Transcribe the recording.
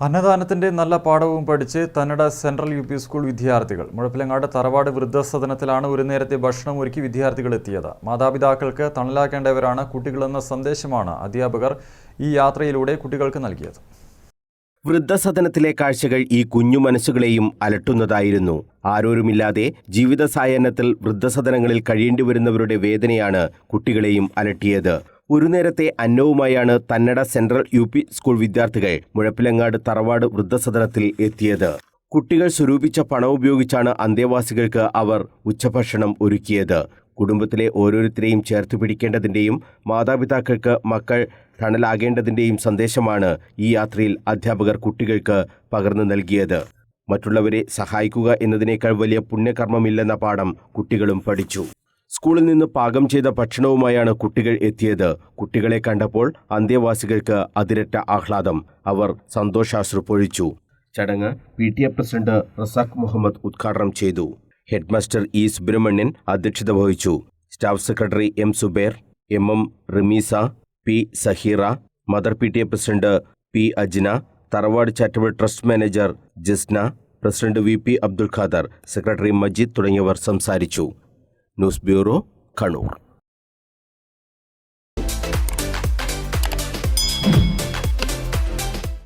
അന്നദാനത്തിന്റെ നല്ല പാഠവും പഠിച്ച് തന്നട സെൻട്രൽ യു പി സ്കൂൾ വിദ്യാർത്ഥികൾ മുഴപ്പിലങ്ങാട് തറവാട് വൃദ്ധസദനത്തിലാണ് ഒരു നേരത്തെ ഭക്ഷണം ഒരുക്കി വിദ്യാർത്ഥികൾ എത്തിയത്. മാതാപിതാക്കൾക്ക് തണലാക്കേണ്ടവരാണ് കുട്ടികളെന്ന സന്ദേശമാണ് അധ്യാപകർ ഈ യാത്രയിലൂടെ കുട്ടികൾക്ക് നൽകിയത്. വൃദ്ധസദനത്തിലെ കാഴ്ചകൾ ഈ കുഞ്ഞു മനസ്സുകളെയും അലട്ടുന്നതായിരുന്നു. ആരോരുമില്ലാതെ ജീവിത സായാഹ്നത്തിൽ വൃദ്ധസദനങ്ങളിൽ കഴിയേണ്ടി വരുന്നവരുടെ വേദനയാണ് കുട്ടികളെയും അലട്ടിയത്. ഒരു നേരത്തെ അന്നവുമായാണ് Thannada central U P school വിദ്യാർത്ഥികൾ മുഴപ്പിലങ്ങാട് തറവാട് വൃദ്ധസദനത്തിൽ എത്തിയത്. കുട്ടികൾ സ്വരൂപിച്ച പണം ഉപയോഗിച്ചാണ് അന്തേവാസികൾക്ക് അവർ ഉച്ചഭക്ഷണം ഒരുക്കിയത്. കുടുംബത്തിലെ ഓരോരുത്തരെയും ചേർത്ത് പിടിക്കേണ്ടതിൻ്റെയും മാതാപിതാക്കൾക്ക് മക്കൾ തണലാകേണ്ടതിൻ്റെയും സന്ദേശമാണ് ഈ യാത്രയിൽ അധ്യാപകർ കുട്ടികൾക്ക് പകർന്നു നൽകിയത്. മറ്റുള്ളവരെ സഹായിക്കുക എന്നതിനേക്കാൾ വലിയ പുണ്യകർമ്മമില്ലെന്ന പാഠം കുട്ടികളും പഠിച്ചു. സ്കൂളിൽ നിന്ന് പാകം ചെയ്ത ഭക്ഷണവുമായാണ് കുട്ടികൾ എത്തിയത്. കുട്ടികളെ കണ്ടപ്പോൾ അന്തേവാസികൾക്ക് അതിരറ്റ ആഹ്ലാദം. അവർ സന്തോഷാശ്രു പൊഴിച്ചു. ചടങ്ങ് PTA പ്രസിഡന്റ് റസാഖ് മുഹമ്മദ് ഉദ്ഘാടനം ചെയ്തു. ഹെഡ്മാസ്റ്റർ E സുബ്രഹ്മണ്യൻ അധ്യക്ഷത വഹിച്ചു. Staff secretary M Zubair, MM Ramees, P Saheera, mother PTA president P Ajna, Tharavad charitable trust manager Jasna, president VP Abdul Khader, secretary Majeed തുടങ്ങിയവർ സംസാരിച്ചു. News bureau, Kannur.